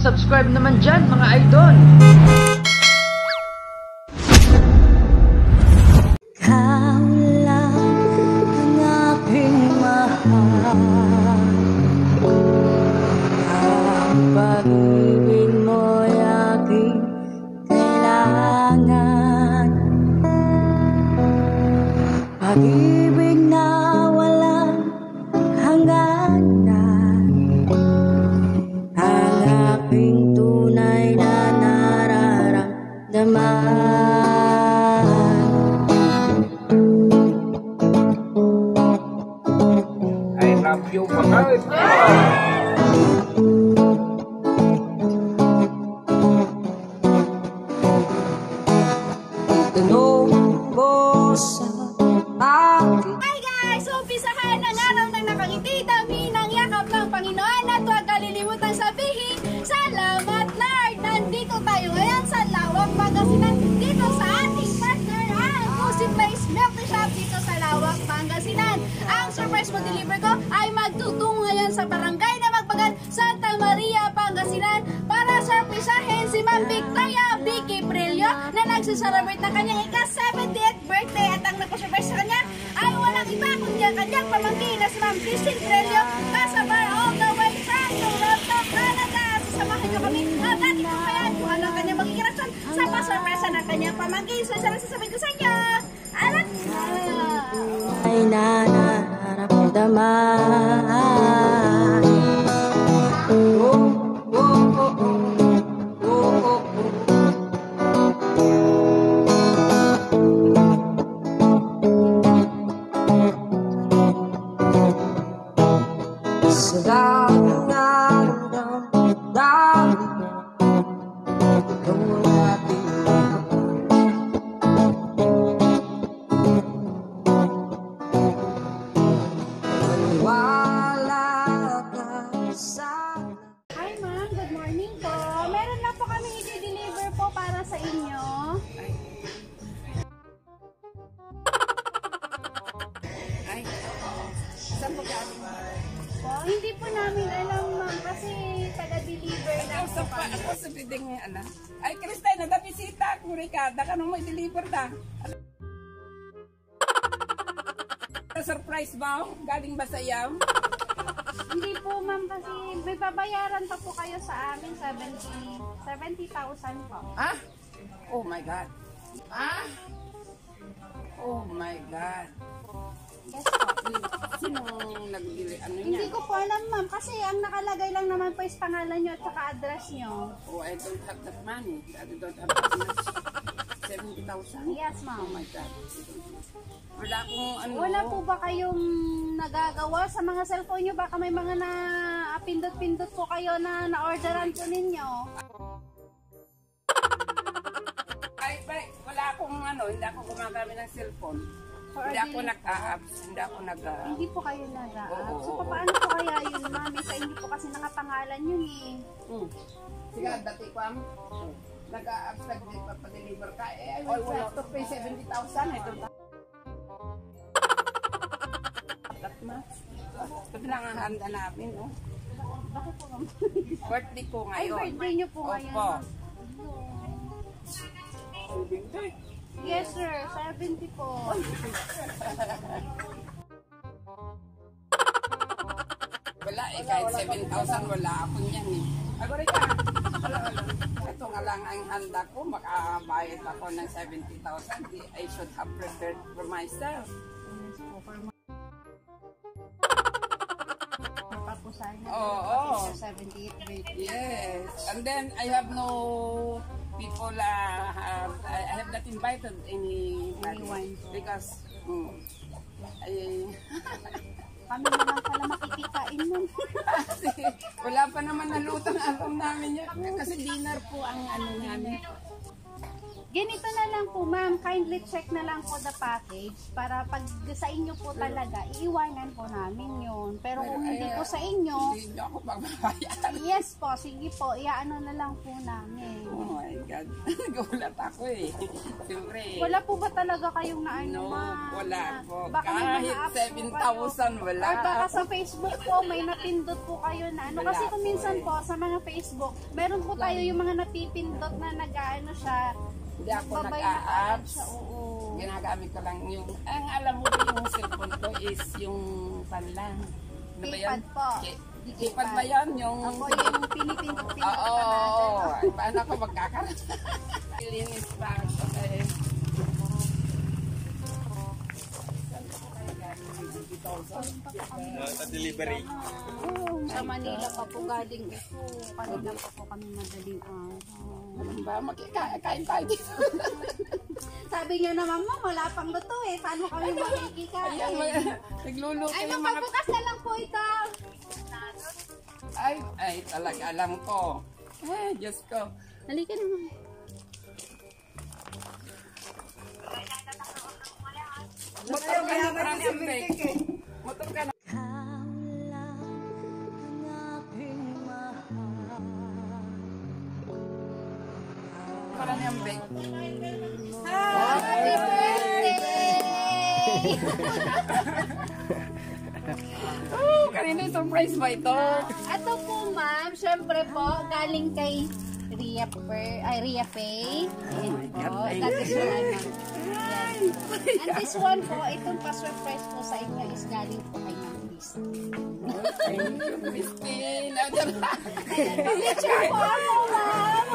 pakisubscribe naman dyan mga idol. Ikaw lang ang aking mahal. Ang pag-ibig mo'y aking kailangan. Pag-ibig na walang hangganan. Ang aking tunay na nararamdaman. I love you, mahal. Hi guys! Umpisahan ang araw ng nakangiti, dami ng yakap ng Panginoon at huwag kalilimutang sabihin, Salamat Lord! Nandito tayo ngayon sa Lawak, Pangasinan, dito sa ating partner ang Pussy Place Milk Tea Shop dito sa Lawak, Pangasinan. Ang surprise mo deliver ko ay magtutungo ngayon sa barangay na Magbagan, Santa Maria, Pangasinan para surprisahin si Ma'am Victoria Vicky Brillo na nagsiselebrate ng kanyang ika-70th birthday at ang nagpasurprise sa kanya ay walang iba kundi ang kanyang pamangkin na si Ma'am Christine Brillo Casabar all the way from Toronto, Canada. Sasamahan niyo kami at ating kumayan kung ano ang kanyang magiging reaksyon sa pasurpresa ng kanyang pamangkin. So isa lang sasabihin ko sa inyo, alam na! Ay nararamdaman. Sa daming araw ng dami, ikaw ang ating maniwala ka sana. Hi ma'am, good morning po. Meron na po kami i-deliver po para sa inyo. Ay, saan po galing? Po, hindi po namin alam ma'am kasi taga-deliver lang po kami. Ako sa biding ngayon, ala. Ay, Kristay, nadabisita ko, Ricardo. Kanong may deliver na? Surprise ba? Galing ba sa'yo? Hindi po ma'am kasi may babayaran pa po kayo sa amin 70,000 po. Ah? Oh my God. Ah? Oh my God. Yes po. Sinong nagbili? Ano Hindi niya? ko po alam ma'am kasi ang nakalagay lang naman po is pangalan nyo at saka address nyo. Oh, I don't have that money. I don't have that much. 70,000? Yes Oh ma'am. my God. Wala akong ano. Wala po ba kayong nagagawa sa mga cellphone nyo? Baka may mga na-pindot-pindot po kayo na na-orderan po ninyo. Ay, wala akong ano, hindi ako gumagamit ng cellphone. Hindi ako nag-a-apps, hindi ako Hindi po kayo nag-a-app. Oo, So, oo. paano po kaya yun, ma'am? Sa hindi po kasi nakapangalan yun eh. Sige, dati ko nag-a-apps, nag-pa-deliver ka. Eh, I will have to pay 70,000. I don't have that much. Sabi lang ang handa namin, no? Bakit po, ma'am? Birthday ko Ay, ngayon. birthday nyo po ngayon, Opo. ma'am. Yes, sir. 70 po. Wala eh, kahit 7,000 wala ako niyan eh. Agora ka. Ito nga lang ang handa ko, makabayad ako ng 70,000. I should have prepared for myself. Papusahan na. Oo. 78 birthday. Yes. And then I have no people, I have not invited anyone because I Kami na lang pala makikikain nun. wala pa naman nalutang alam namin yan. Kasi dinner po ang ano namin. Ganito na lang po, ma'am. Kindly check na lang po the package para pag sa inyo po talaga, iiwanan po namin yun. Pero kung hindi po sa inyo, Hindi nyo ako magbabayad. yes po, sige po, iaano na lang po namin. Oh my God. Nagulat ako eh. Siyempre. Wala po ba talaga kayong naano, No, ma'am? wala po. Baka may mga Kahit apps po 7,000 wala. Or baka sa Facebook po, may napindot po kayo na ano. Wala Kasi kung po minsan eh. po, sa mga Facebook, meron po tayo yung mga napipindot na nag-ano siya. Hindi ako Babay na nag-a-apps. siya, oo. Ginagamit ko lang yung, ang alam mo yung cellphone ko is yung panlang. Ano ba Keypad po. Keypad ba yan? Yung... Ako yung pinipindot-pindot Oo, pa natin. Ay, paano ako magkakaroon? Ilinis pa ako eh. Sa delivery. Sa Manila pa po galing ito. Kanina pa po kami madaling araw. Ano ba? Makikain tayo dito. Sabi niyo naman, ma'am, wala pang luto eh. Paano kami makikikain? Ayan, nagluluto Ay, yung mga... magpabukas na lang po ito. Ay, talaga alam ko. Eh, Diyos ko. Halika naman. Motor ka na marami ang break. Motor ka na. Ikaw lang ang aking mahal. Marami ang break. Happy birthday! Oh, kanina yung surprise ba ito? Ito po, ma'am, syempre po, galing kay Ria Faye. Ayan po. That is one. Yan. And this one po, itong pa-surprise po sa inyo is galing po kay Ma'am Chris. Thank you, Christine. Picture po ako, ma'am!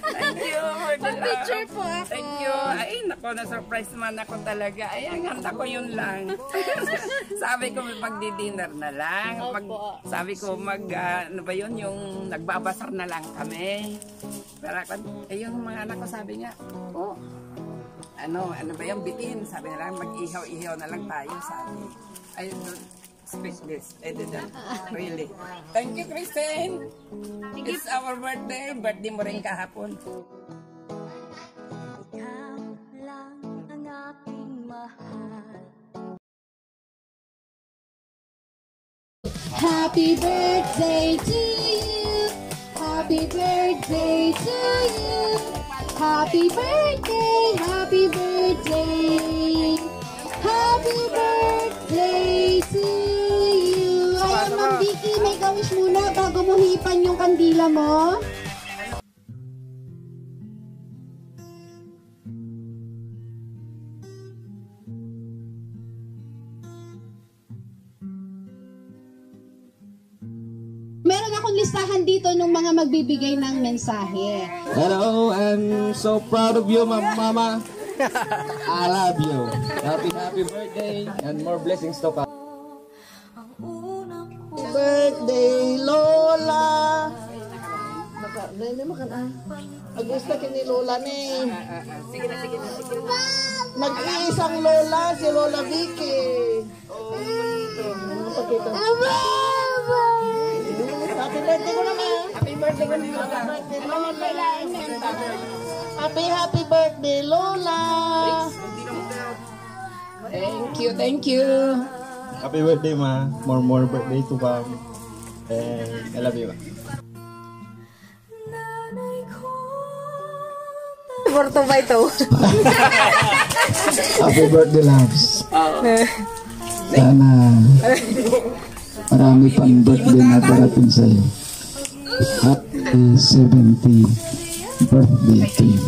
Thank you for the love. Picture po ako. Thank you. Ay, nako, na-surprise man ako talaga. Ay, ang handa ko yun lang. Sabi ko, magdi-dinner na lang. Sabi ko, ano ba yun, yung nagbabasar na lang kami. Pero yung mga anak ko sabi niya, oh, ano ba yung bitin? Sabi nila, mag-ihaw-ihaw na lang tayo, sabi. I don't speak this. I didn't. Really. Thank you, Christine. It's our birthday. Birthday mo rin kahapon. Ikaw lang ang aking mahal. Happy birthday to you. Happy birthday to you. Happy birthday. Happy birthday. Happy birthday to you. Ayan, Ma'am Vicky, may gawish muna bago mo hipan yung kandila mo. Meron akong listahan dito ng mga magbibigay ng mensahe. Hello, I'm so proud of you, Mama. I love you. Happy birthday and more blessings to come. Ang unang Birthday, Lola! Nene makan ah. Agusta kini Lola ni. Sige na. Nag-iisang Lola, si Lola Vicky. Pakita. Happy birthday ko naman. Happy birthday ko na. Happy birthday, Lola! Thank you. Happy birthday, Ma. More birthday to come. And I love you, Ma. nanay ko. Happy birthday, loves. Sana marami pang birthday na darating sa'yo. Happy 70th birthday to you.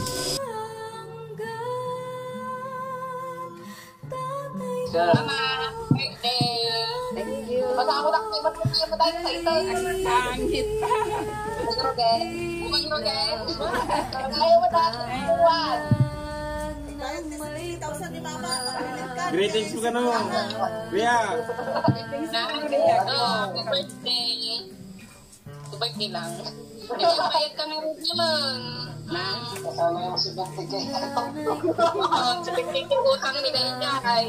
Pangit pa. Greetings po ka naman. Kuya. Birthday lang. Hindi ko bayad ka ng utang. Si Birthday utang ni Dayjay.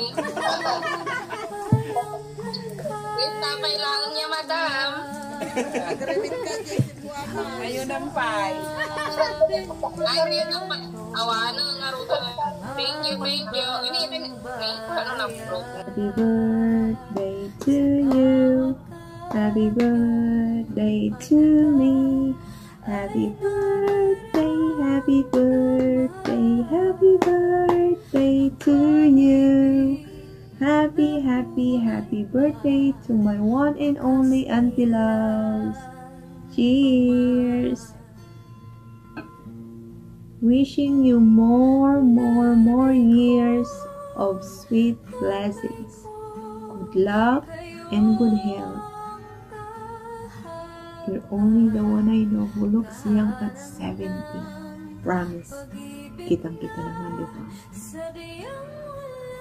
Wait, tapay lang niya, madam. Ayun ang pay. Ay, rin ang awanan ng naruto na. Thank you. Ini, ano na, bro? Happy birthday to you. Happy birthday to me. Happy birthday, happy birthday, happy birthday to you. Happy birthday to my one and only Auntie Loves. Cheers! Wishing you more years of sweet blessings, good luck, and good health. You're only the one I know who looks young at 70. Promise. Kitang-kita naman, di ba?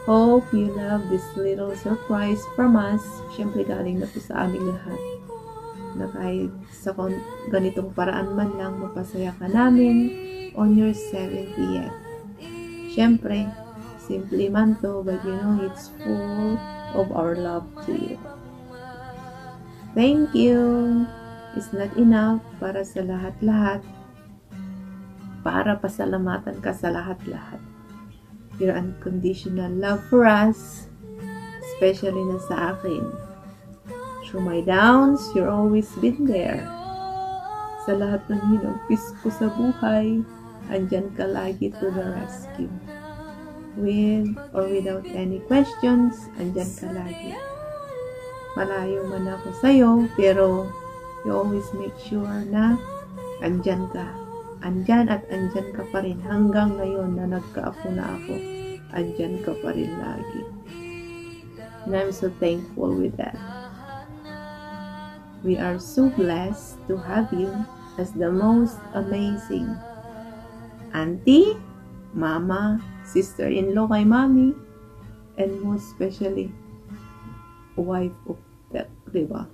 Hope you love this little surprise from us. Siyempre, galing na po sa aming lahat. Na kahit sa ganitong paraan man lang, mapasaya ka namin on your 70th. Siyempre, simple man to, but you know it's full of our love to you. Thank you. It's not enough para sa lahat-lahat. Para pasalamatan ka sa lahat-lahat. Your unconditional love for us, especially na sa akin. Through my downs, you're always been there. Sa lahat ng hinagpis ko sa buhay, andyan ka lagi to the rescue. With or without any questions, andyan ka lagi. Malayo man ako sa'yo, pero you always make sure na andyan ka. Andyan at andyan ka pa rin hanggang ngayon na nagkaapo na ako. Andyan ka pa rin lagi. And I'm so thankful with that. We are so blessed to have you as the most amazing auntie, mama, sister-in-law kay mommy, and most especially, wife of that, diba?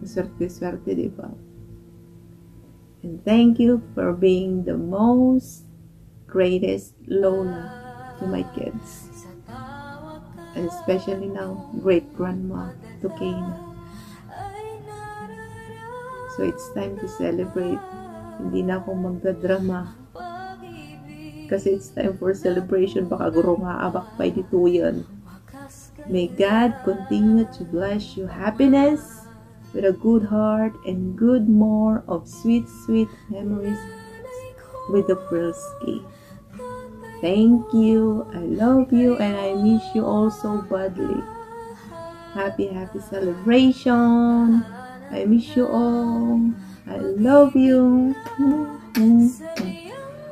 Swerte-swerte, diba? And thank you for being the most greatest Lola to my kids. And especially now, great-grandma to Kayna. So it's time to celebrate. Hindi na ako magdadrama. Kasi it's time for celebration. Baka guro nga abak pa dito yan. May God continue to bless you happiness with a good heart and good more of sweet memories with the Prilski. Thank you. I love you and I miss you all so badly. Happy celebration. I miss you all. I love you.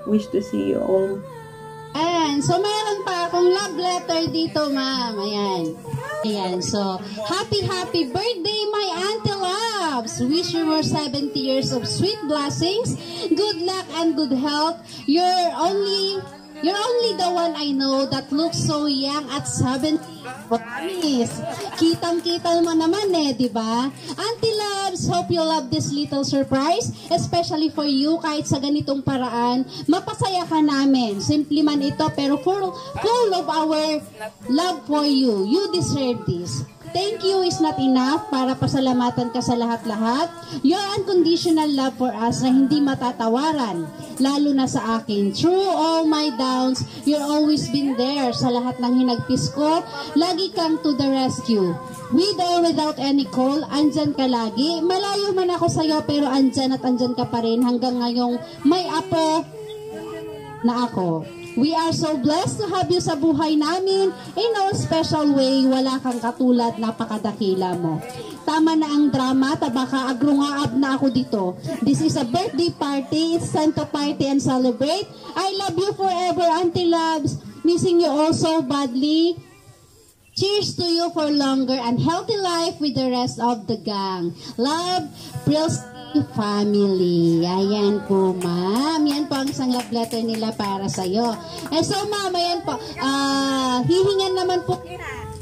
Wish to see you all. Ayan, so mayroon pa akong love letter dito, ma'am. Ayan, so happy birthday, my Auntie Loves. Wish you more 70 years of sweet blessings, good luck and good health. You're only the one I know that looks so young at 70. Promise. Kitang-kita mo naman di ba? Auntie Loves, hope you love this little surprise, especially for you, kahit sa ganitong paraan, mapasaya ka namin. Simple man ito, pero full of our love for you. You deserve this. Thank you is not enough para pasalamatan ka sa lahat-lahat. Your unconditional love for us na hindi matatawaran, lalo na sa akin. Through all my downs, you're always been there sa lahat ng hinagpis ko. Lagi kang to the rescue. With or without any call, andyan ka lagi. Malayo man ako sa'yo, pero andyan at andyan ka pa rin hanggang ngayong may apo na ako. We are so blessed to have you sa buhay namin. In no special way, wala kang katulad, napakadakila mo. Tama na ang drama, tabaka agrungaab na ako dito. This is a birthday party. It's time to party and celebrate. I love you forever, Auntie Loves. Missing you all so badly. Cheers to you for longer and healthy life with the rest of the gang. Love, Prilski family. Ayan po, ma'am. Yan po ang isang love letter nila para sa'yo. So, ma'am, ayan po. Hihingan naman po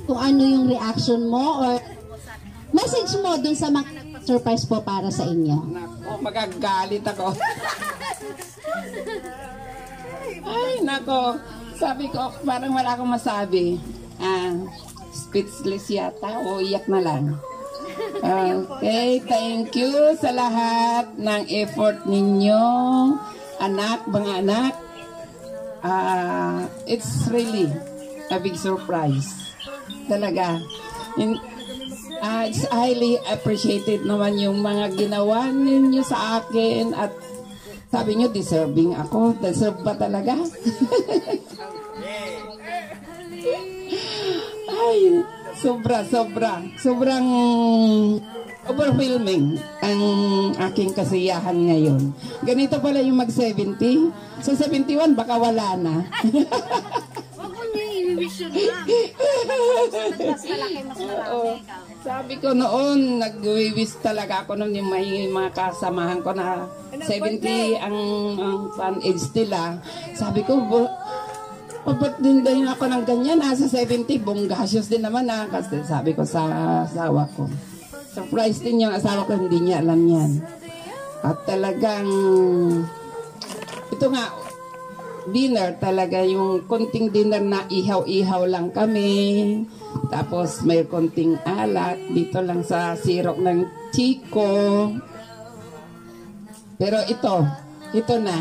kung ano yung reaction mo or message mo dun sa mga surprise po para sa inyo. Nako, magagalit ako. Ay, nako. Sabi ko, parang wala akong masabi. Speechless yata o iyak na lang. Okay, thank you sa lahat ng effort ninyo, anak, mga anak. It's really a big surprise. Talaga. It's highly appreciated naman yung mga ginawa ninyo sa akin at sabi nyo, deserving ako. Deserve ba talaga? Ay, sobrang overwhelming ang aking kasiyahan ngayon. Ganito pala yung mag-70. Sa 71, baka wala na. Huwag mo niya i-wish yun lang. Mas malaki, mas marami. Sabi ko noon, nag-wish talaga ako noon yung may mga kasamahan ko na 70 ang fan age nila. Sabi ko, ba't din ako ng ganyan? Sa 70, bonggasyos din naman kasi sabi ko sa asawa ko. Surprise din yung asawa ko, hindi niya alam yan. At talagang, ito nga, dinner talaga, yung konting dinner na ihaw-ihaw lang kami. Tapos may konting alak dito lang sa sirok ng Chico. Pero ito na.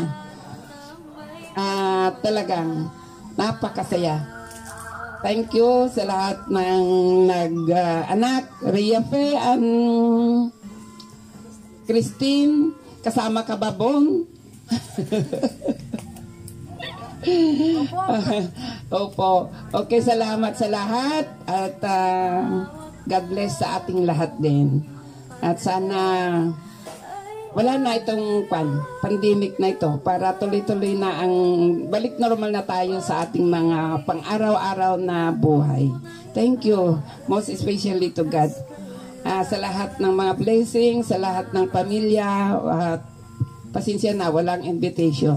Talagang napakasaya. Thank you sa lahat ng anak, Ria Fe and Christine, kasama ka Babong. Opo. Okay, salamat sa lahat at God bless sa ating lahat din. At sana wala na itong pandemic na ito para tuloy-tuloy na ang balik normal na tayo sa ating mga pang-araw-araw na buhay. Thank you, most especially to God. Sa lahat ng mga blessings, sa lahat ng pamilya, pasensya na, walang invitation.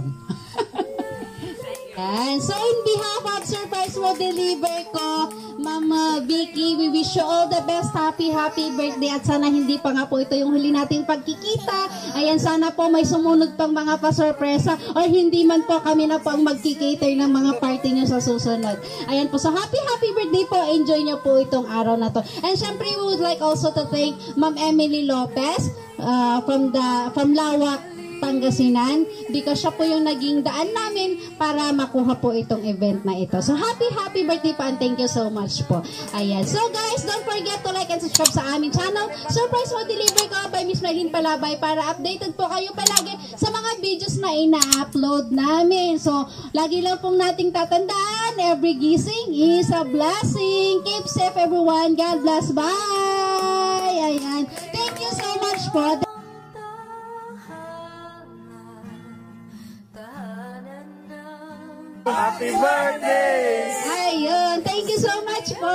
And so in behalf of Surprise Mo Deliver ko, Mama Vicky, we wish you all the best. Happy birthday at sana hindi pa nga po ito yung huli nating pagkikita. Ayan, sana po may sumunod pang mga pa-sorpresa or hindi man po kami na po ang magkikater ng mga party nyo sa susunod. Ayan po, so happy birthday po. Enjoy nyo po itong araw na to. And syempre, we would like also to thank Ma'am Emily Lopez from Lawak, Pangasinan, because siya po yung naging daan namin para makuha po itong event na ito. So happy birthday po and thank you so much po. Ayan. So guys, don't forget to like and subscribe sa aming channel. Surprise Mo Deliver ko by Miss Marlene Palabay para updated po kayo palagi sa mga videos na ina-upload namin. So lagi lang pong nating tatandaan, every gising is a blessing. Keep safe everyone. God bless. Bye! Ayan. Thank you so much po. Happy birthday! Ayun, thank you so much po.